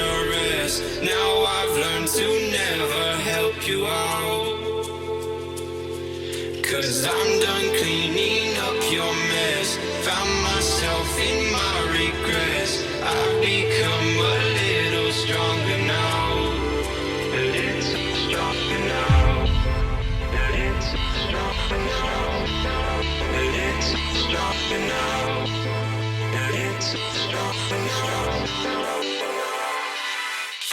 generous. Now I've learned to never help you out. 'Cause I'm done cleaning up your mess. Found myself in my regrets. I've become a little stronger now. A little stronger now. A little stronger now. A little stronger now. A little stronger now.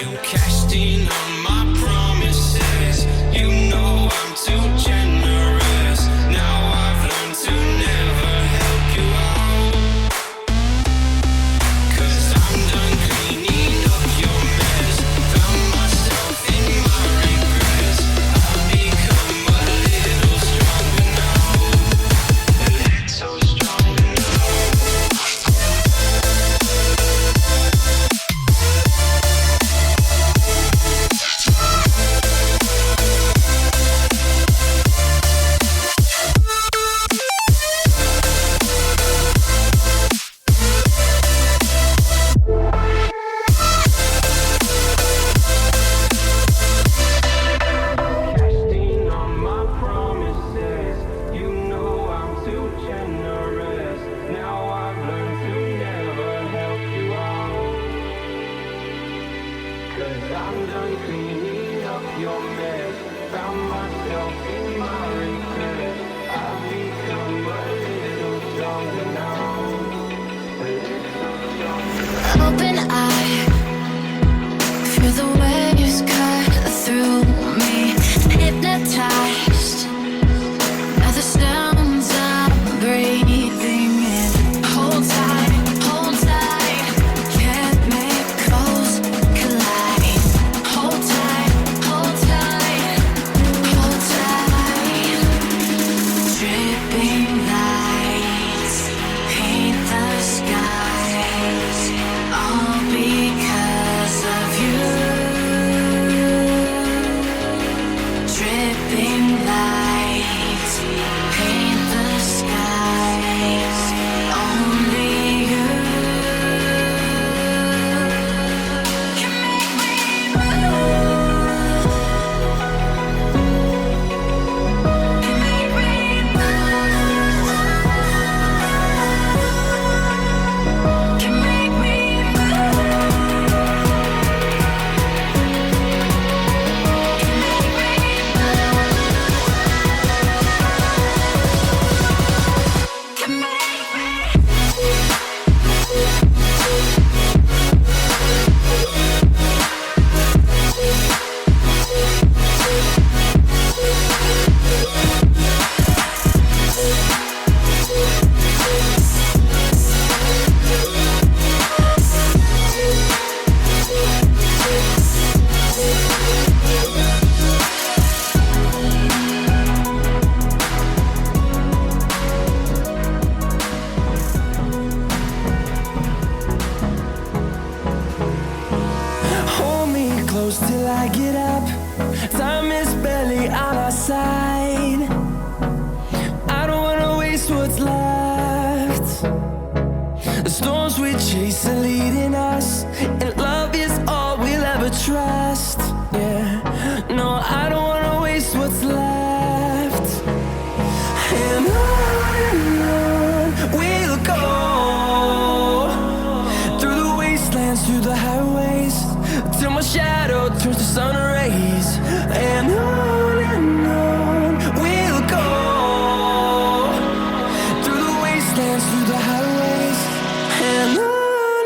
You cashed in on my promises. You know I'm too generous. Now I've learned to never help you out. 'Cause I'm done cleaning up your mess. Found myself in my regrets. I've become a little stronger now. A little stronger now. Casting on my promises. You know I'm too generous. Now I've learned to never help you out. 'Cause I'm done cleaning up your mess. Found myself in my regrets. I've become a little stronger now. A little stronger now. Open eye, feel the waves cut through me. Hypnotized by the sounds I'm breathing in. Hold tight, chemicals collide. Hold tight, hold tight, hold tight. Dripping lights paint the skies, all because of you. Dripping lights paint the skies, only you can make me move. Can make me move. Can make me Hold me close till I get up. Time is barely on our side. I don't wanna waste what's left. The storms we chase are leading us, and love is all we'll ever trust. Yeah, no, I don't wanna waste what's left. And on we'll go, through the wastelands, through the highways, till my shadow turns to sun rays. And on we'll go, through the wastelands, through the highways. And on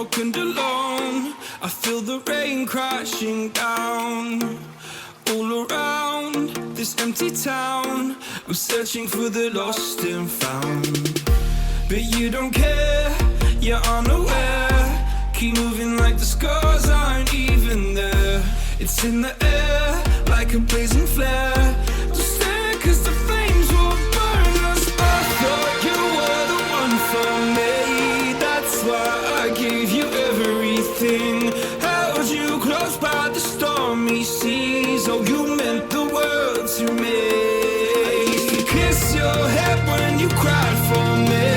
broken and alone. I feel the rain crashing down all around this empty town. I'm searching for the lost and found, but you don't care, you're unaware. Keep moving like the scars aren't even there. It's in the air like a blazing flare. Just stare cause the flames will burn us. I thought you were the one for me. That's why I gave you everything. Held you close by the stormy seas. Oh, you meant the world to me. I used to kiss your head when you cried for me.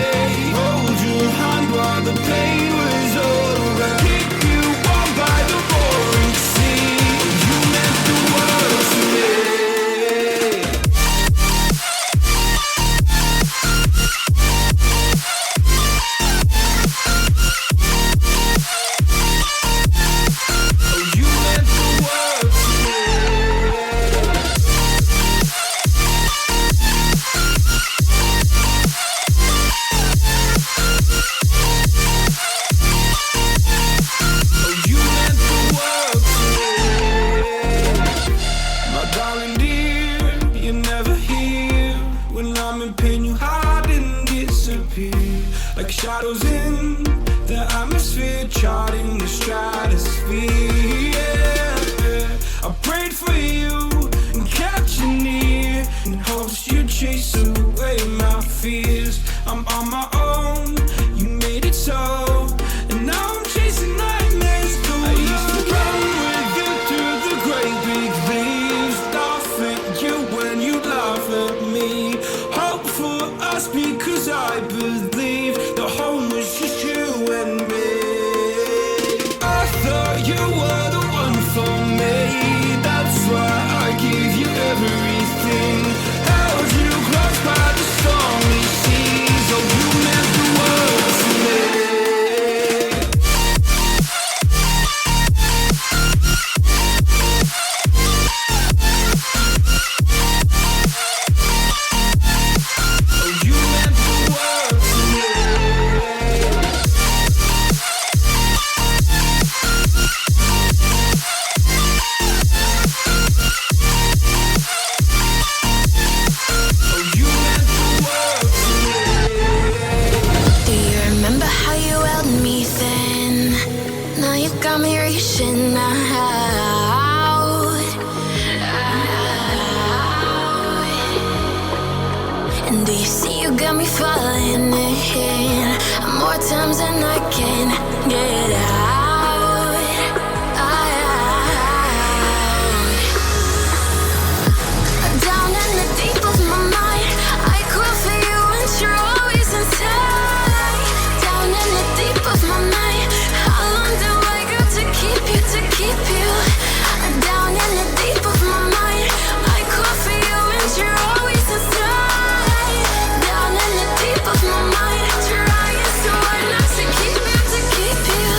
Hold your hand while the pain was over. Keep you warm by the roaring sea. You meant the world to me. Oh, you meant the world to me. Oh, you meant the world to me. My darling dear, you're never here. When I'm in pain, you hide and disappear. Like shadows in the atmosphere, charting the stratosphere. Yeah. I prayed for you and kept you near in hopes you'd chase away my fears. I'm on my own, you made it so, and now I'm chasing nightmares through. I used to run with you through the great big leaves, laugh at you when you laugh at me. Hope for us because I believe the home was just you and me. I thought you were the one for me. That's why I gave you everything. Held you close by the stormy seas. Oh, you meant the world to me. Oh, you meant the world to me. Oh, you meant the world to me. Do you remember how you held me then? Now you got me reaching out. And do you see you got me falling in more times than I can get out. Down in the deep of my mind, I crawl for you and you're always inside. Down in the deep of my mind, how long do I got to keep you, to keep you? Down in the deep of my mind, I crawl for you and you're always inside. Down in the deep of my mind, trying so hard not to keep you, to keep you.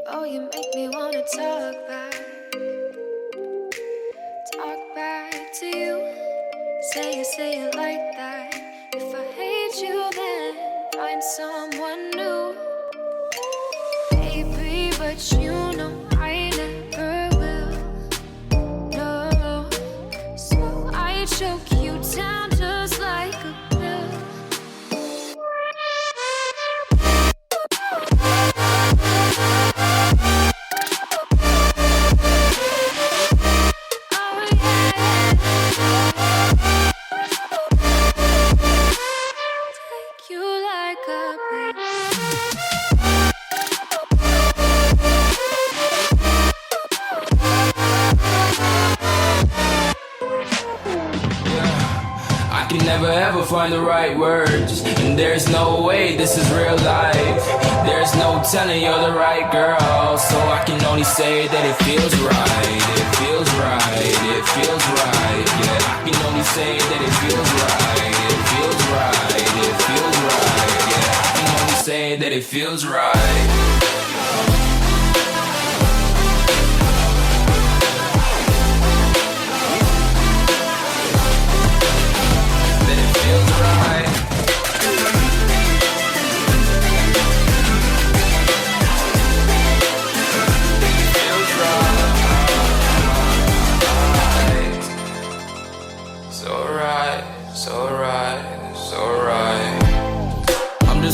Oh, you make me wanna talk back to you. Say it like that. If I hate you, then find someone new. Baby, but you know I never will. No, so I choke you down just like a pill. Never ever find the right words, and there's no way this is real life. There's no telling you're the right girl, so I can only say that it feels right. It feels right, it feels right. Yeah, I can only say that it feels right. It feels right, it feels right. Yeah, I can only say that it feels right.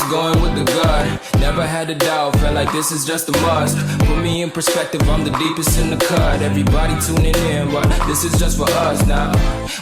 Going with the gut, never had a doubt, felt like this is just a must. Put me in perspective, I'm the deepest in the cut. Everybody tuning in, but this is just for us now.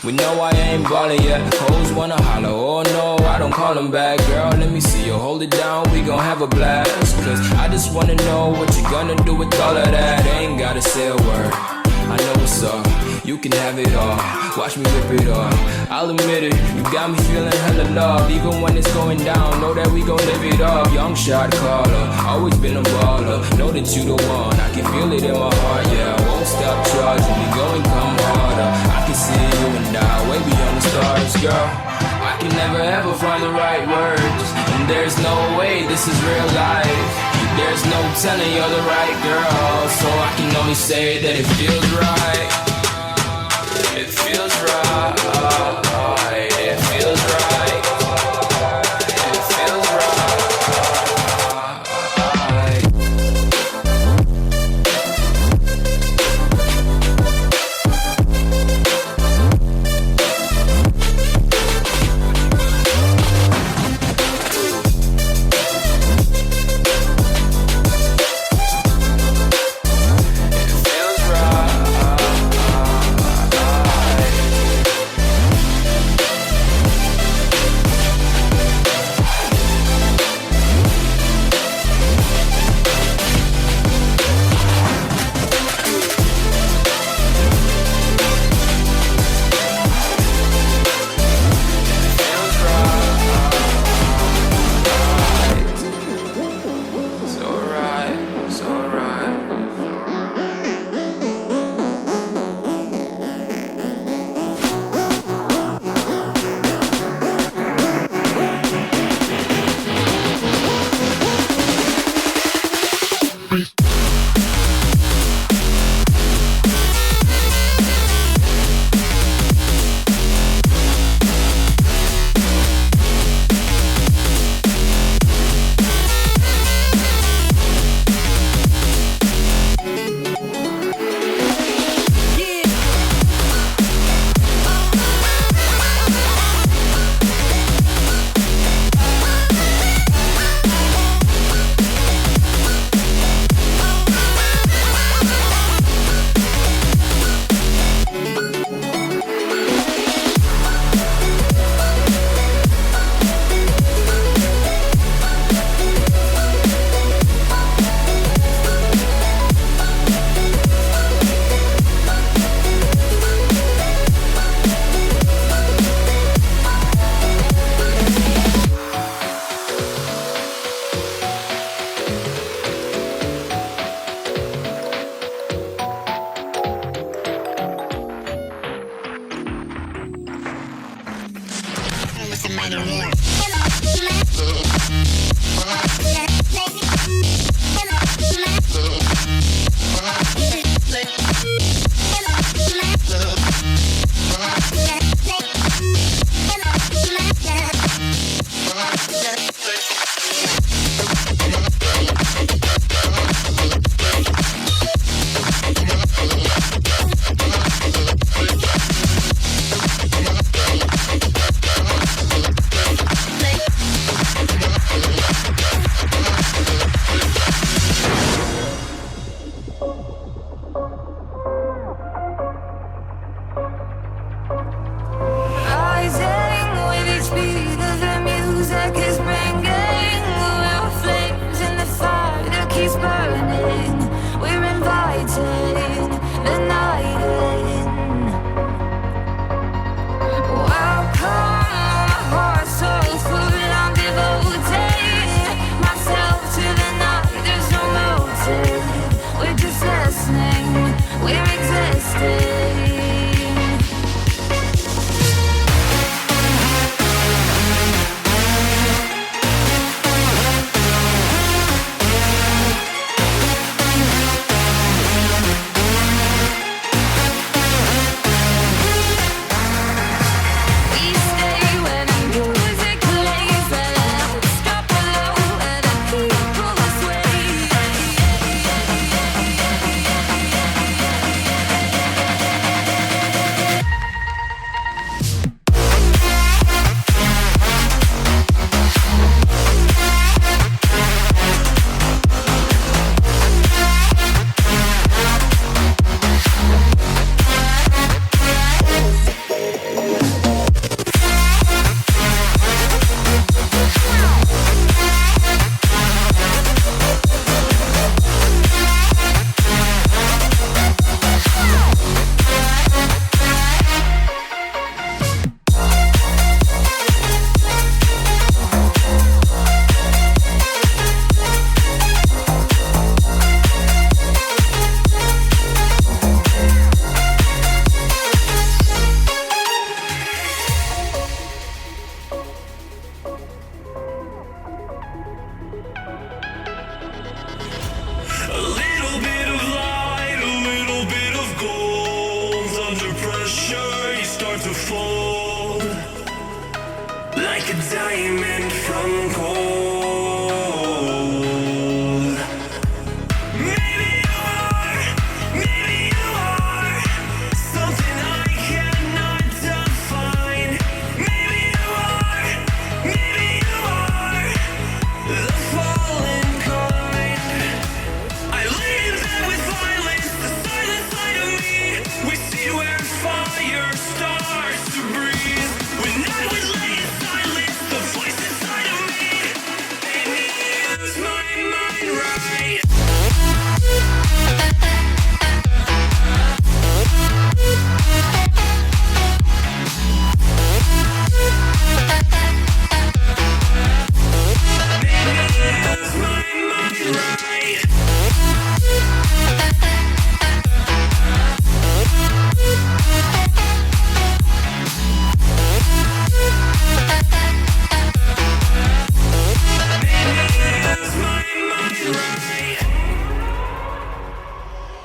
We know I ain't ballin' yet, hoes wanna holler, oh no, I don't call them back. Girl, let me see you hold it down, we gon' have a blast. Cause I just wanna know what you gonna do with all of that. Ain't gotta say a word, I know what's up, you can have it all. Watch me rip it off, I'll admit it, you got me feeling hella love. Even when it's going down, know that we gon' live it up. Young shot caller, always been a baller. Know that you the one, I can feel it in my heart. Yeah, I won't stop charging, we going come harder. I can see you and I, way beyond the stars, girl. I can never ever find the right words, and there's no way this is real life. There's no telling you're the right girl, so I can only say that it feels right. It feels right. It feels right. It feels right.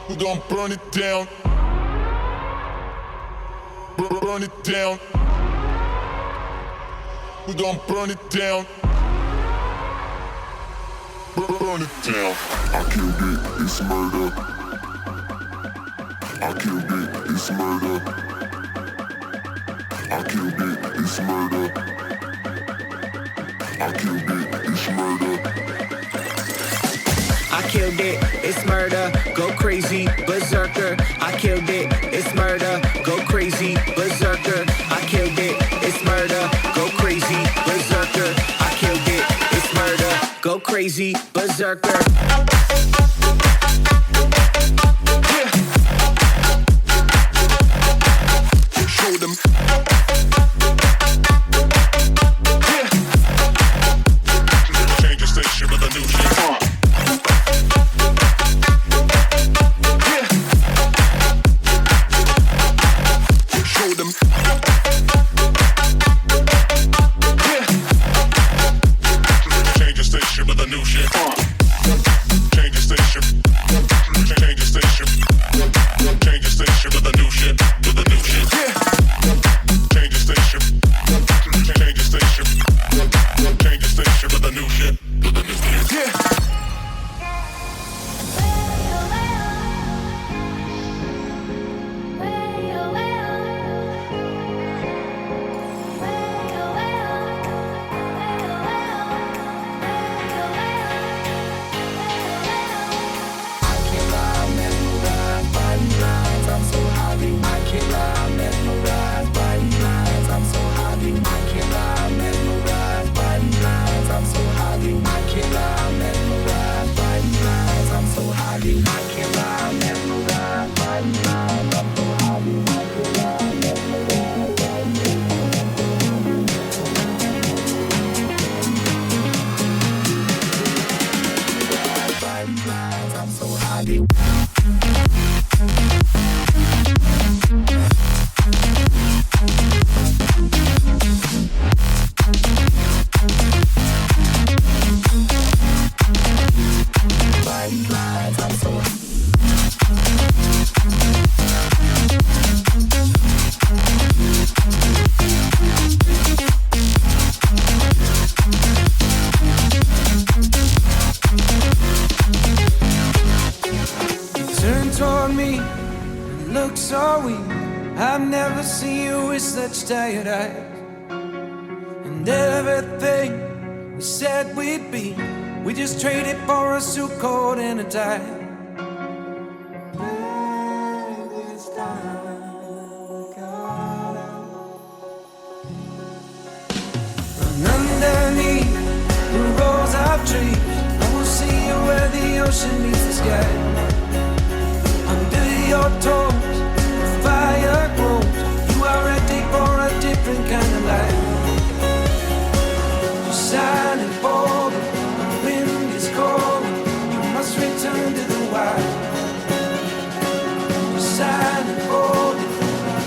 We gon' burn it down. Burn it down. We gon' burn it down. Burn it down. I killed it, it's murder. I killed it, it's murder. I killed it, it's murder. I killed it, it's murder. I killed it, it's murder, go crazy, berserker. I killed it, it's murder, go crazy, berserker. I killed it, it's murder, go crazy, berserker. I killed it, it's murder, go crazy, berserker. Yeah. Show them. Yeah. Change the station with a new shit. Tired eyes, and everything we said we'd be, we just traded for a suit coat and a tie. And underneath the rows of trees, I will see you where the ocean meets the sky. Under your toes, the fire grows. You are ready for a different kind of life. You're silent, bold, the wind is cold. You must return to the wild. You're silent, bold, the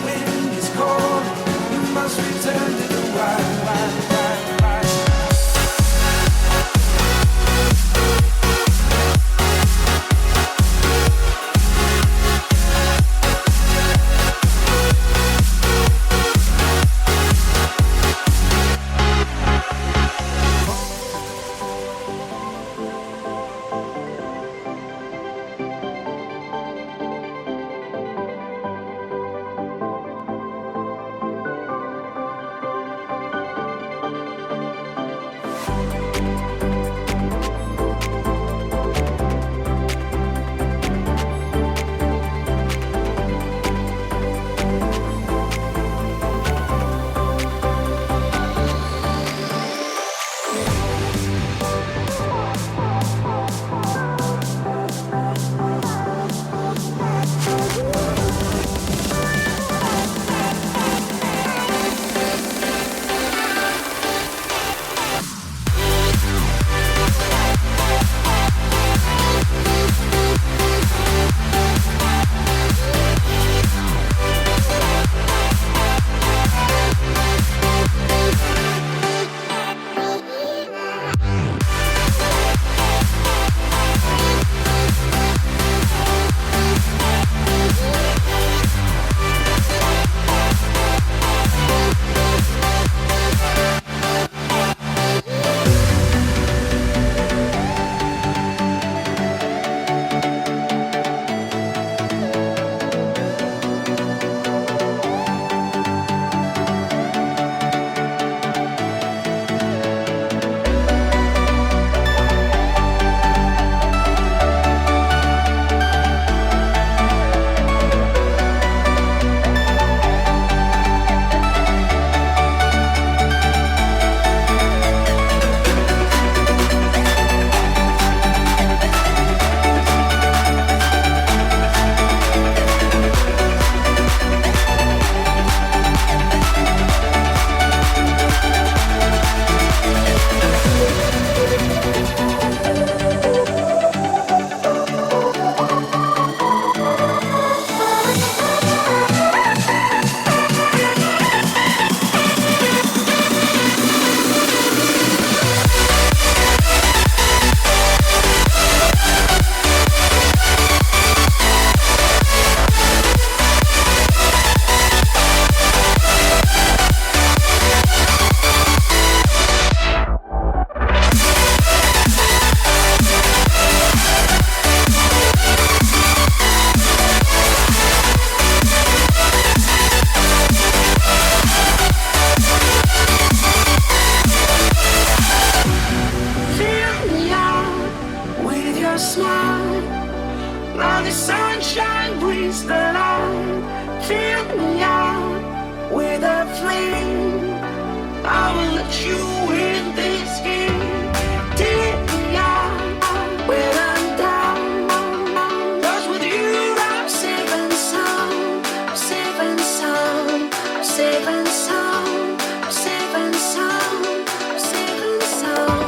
wind is cold. You must return to the wild. heart. Now the sunshine brings the light. Fill me out with a flame. I will let you in this game. Take me out when I'm down. 'Cause with you I'm safe and sound. I'm safe and sound. I'm safe and sound. I'm safe and sound. I'm safe and sound.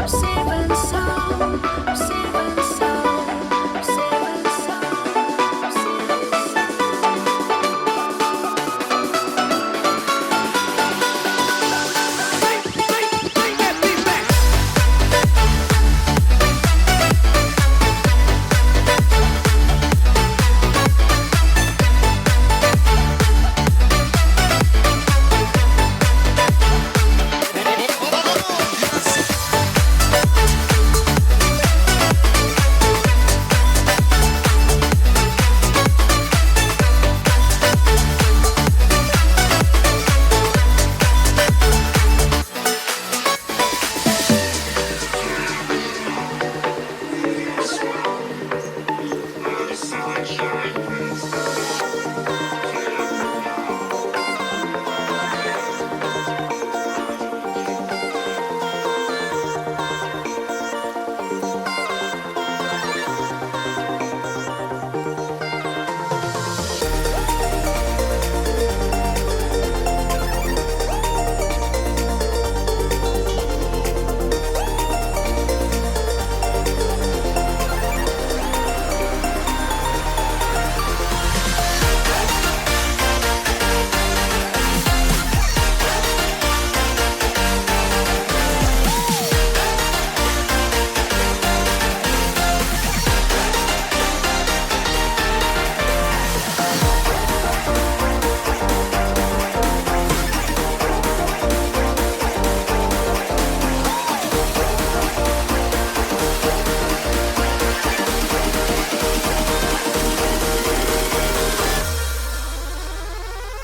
I'm safe and sound. I'm safe and sound. I'm safe and sound. I'm safe and Bring that beat back.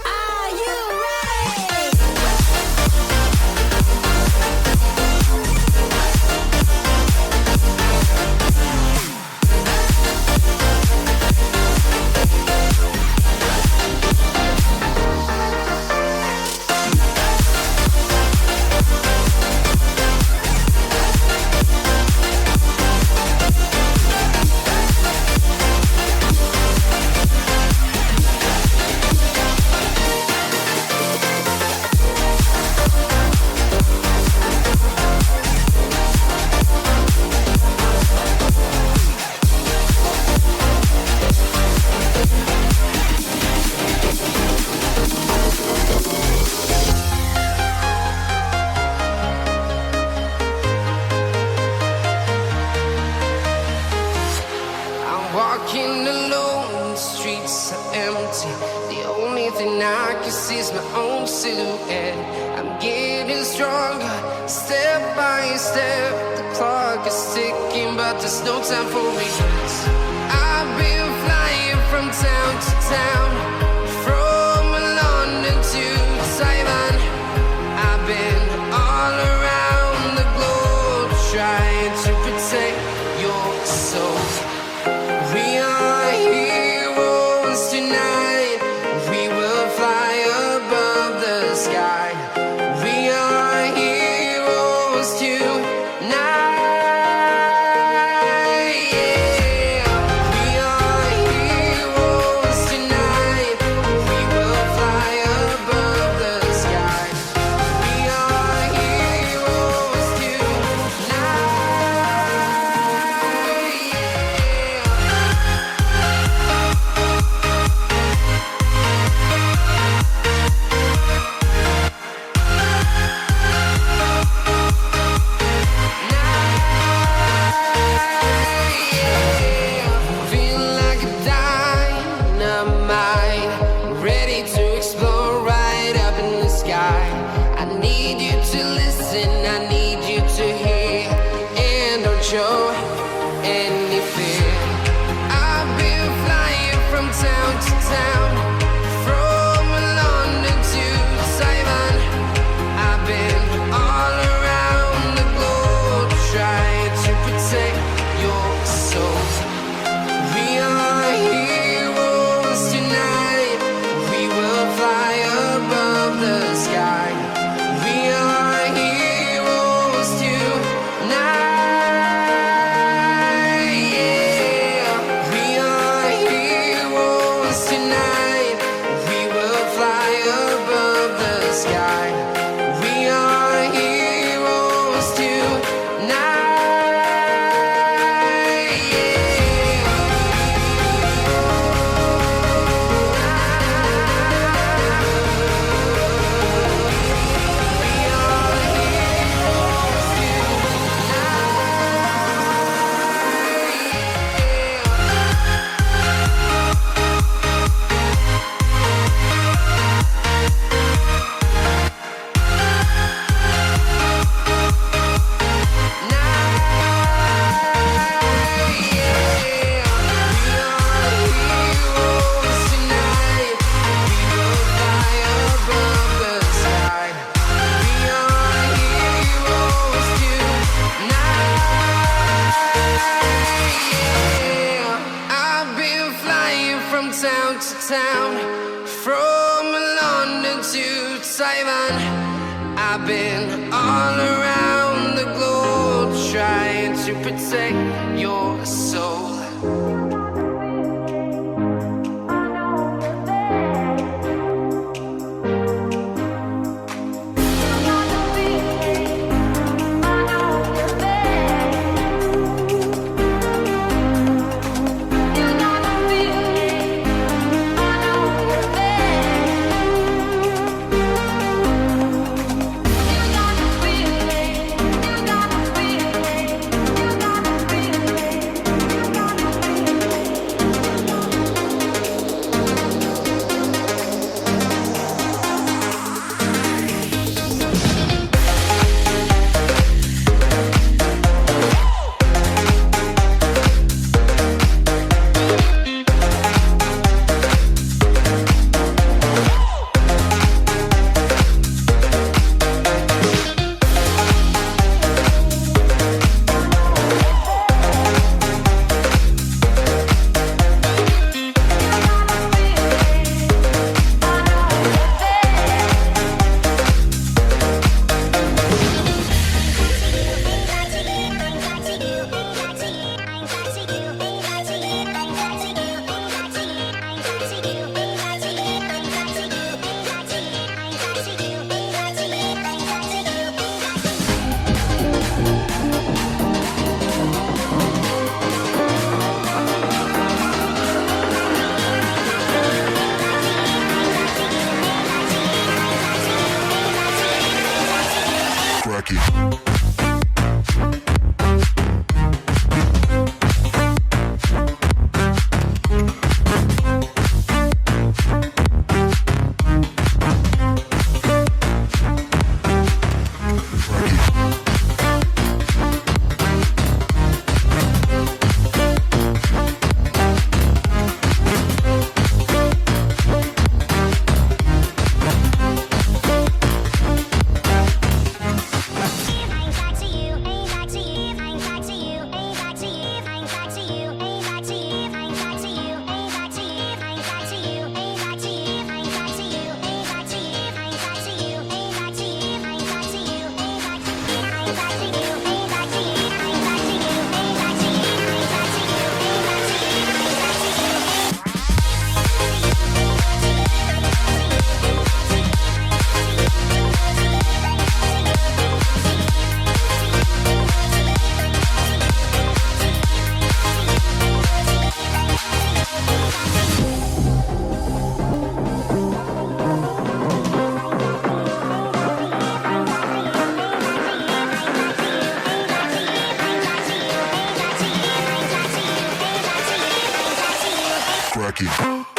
Are you ready? I'm walking alone, the streets are empty. The only thing I can see is my own silhouette. I'm getting stronger, step by step. The clock is ticking, but there's no time for regrets. I've been flying from town to town, from London to Taiwan. I've been all around the globe trying to protect your soul. We are heroes tonight. We will fly above the sky. We are heroes tonight. Yeah. town to town, from London to Taiwan. I've been all around the globe trying to protect your soul. Cracky.